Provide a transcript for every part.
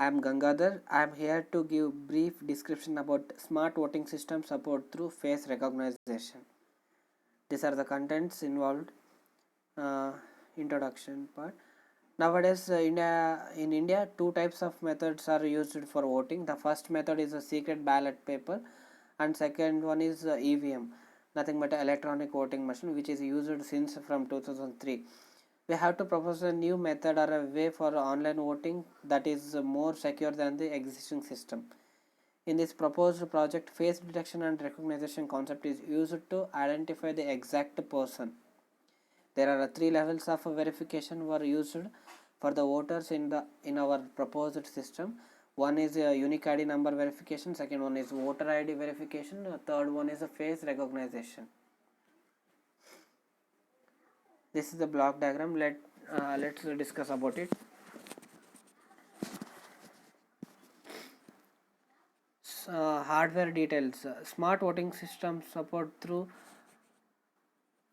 I am Gangadhar. I am here to give brief description about smart voting system support through face recognition. These are the contents involved. Introduction part. Nowadays, in India, two types of methods are used for voting. The first method is a secret ballot paper, and second one is EVM, nothing but electronic voting machine, which is used since from 2003. We have to propose a new method or a way for online voting that is more secure than the existing system. In this proposed project, face detection and recognition concept is used to identify the exact person. There are three levels of verification were used for the voters in our proposed system. One is a unique ID number verification, second one is voter ID verification, third one is a face recognition. This is the block diagram. Let's discuss about it. Hardware details. Smart voting system support through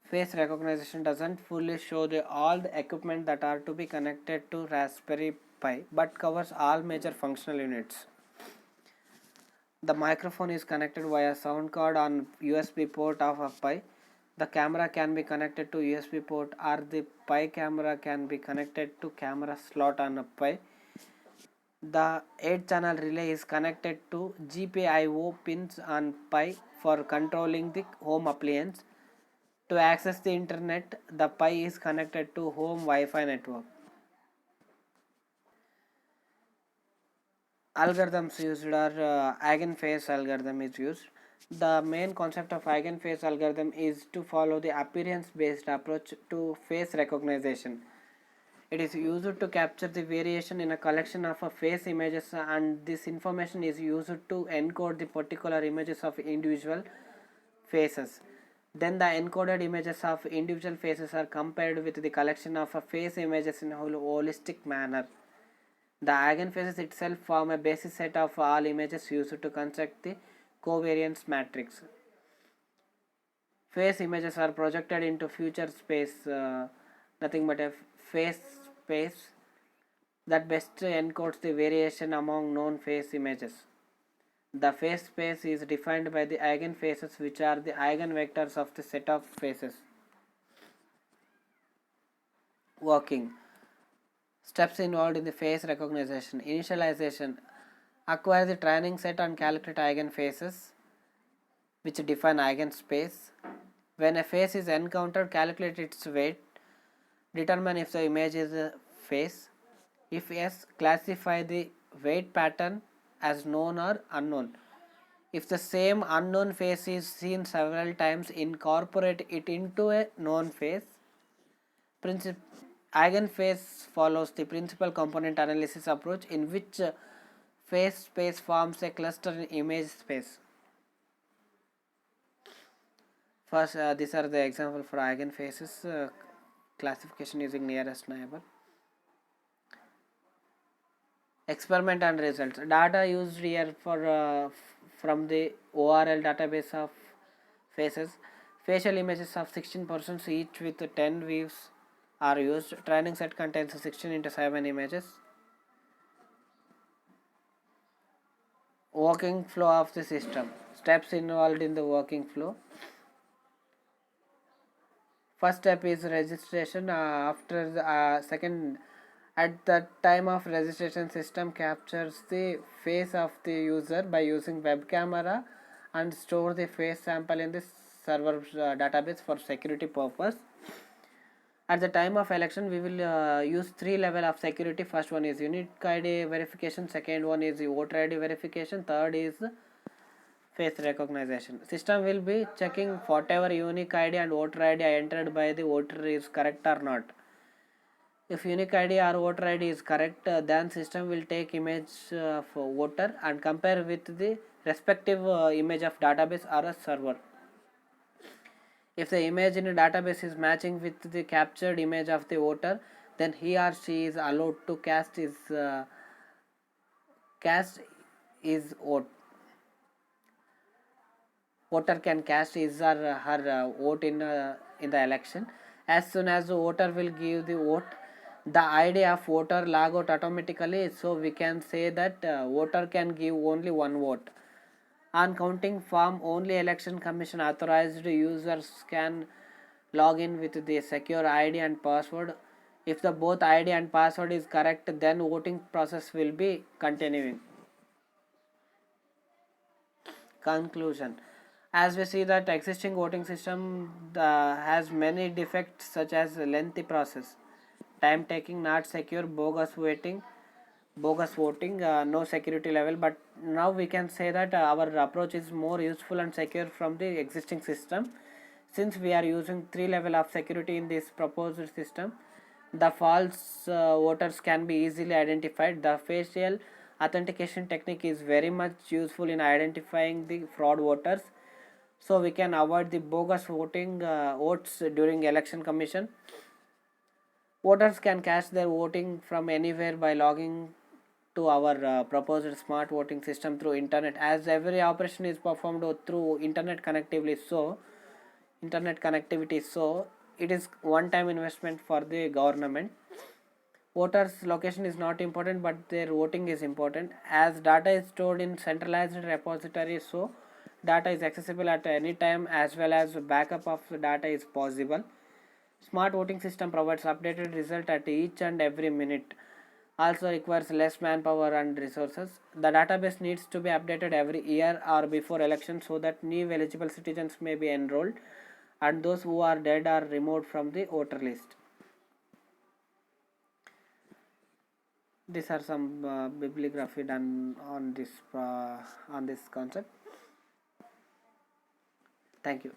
face recognition doesn't fully show all the equipment that are to be connected to Raspberry Pi, but covers all major functional units. The microphone is connected via sound card on USB port of a Pi. The camera can be connected to USB port, or the Pi camera can be connected to camera slot on a Pi. The 8-channel relay is connected to GPIO pins on Pi for controlling the home appliance. To access the internet, the Pi is connected to home Wi-Fi network. Algorithms used are eigenface algorithm is used. The main concept of eigenface algorithm is to follow the appearance based approach to face recognition. It is used to capture the variation in a collection of face images, and this information is used to encode the particular images of individual faces. Then the encoded images of individual faces are compared with the collection of face images in a holistic manner. The eigenfaces itself form a basis set of all images used to construct the covariance matrix. Face images are projected into future space, nothing but a face space that best encodes the variation among known face images. The face space is defined by the eigenfaces, which are the eigenvectors of the set of faces. Working. Steps involved in the face recognition. Initialization. Acquire the training set and calculate eigenfaces, which define eigenspace. When a face is encountered, calculate its weight. Determine if the image is a face. If yes, classify the weight pattern as known or unknown. If the same unknown face is seen several times, incorporate it into a known face. Eigenface follows the principal component analysis approach, in which face space forms a cluster in image space. First, these are the example for eigenfaces. Classification using nearest neighbor. Experiment and results. Data used here for from the ORL database of faces. Facial images of 16 persons, each with 10 views, are used. Training set contains 16 into 7 images. Working flow of the system. Steps involved in the working flow. First step is registration. After the second, at the time of registration, system captures the face of the user by using web camera and store the face sample in the server database for security purpose. At the time of election, we will use 3 level of security. First one is unique ID verification, second one is voter ID verification, third is face recognition. System will be checking whatever unique ID and voter ID entered by the voter is correct or not. If unique ID or voter ID is correct, then system will take image of voter and compare with the respective image of database or a server. If the image in a database is matching with the captured image of the voter, then he or she is allowed to cast his vote. Voter can cast his or her vote in the election. As soon as the voter will give the vote, the idea of voter log out automatically, so we can say that voter can give only one vote. On counting form, only election commission authorized users can log in with the secure ID and password. If the both ID and password is correct, then voting process will be continuing. Conclusion: as we see that existing voting system has many defects such as lengthy process, time taking, not secure, bogus voting, no security level. But now we can say that our approach is more useful and secure from the existing system, since we are using three level of security in this proposed system. The false voters can be easily identified. The facial authentication technique is very much useful in identifying the fraud voters, so we can avoid the bogus votes during election commission. Voters can cast their voting from anywhere by logging to our proposed smart voting system through internet, as every operation is performed through internet connectivity, so it is one time investment for the government. Voters location is not important, but their voting is important, as data is stored in centralized repository, so data is accessible at any time, as well as backup of data is possible. Smart voting system provides updated result at each and every minute, also requires less manpower and resources. The database needs to be updated every year or before election, so that new eligible citizens may be enrolled and those who are dead are removed from the voter list. These are some bibliography done on this concept. Thank you.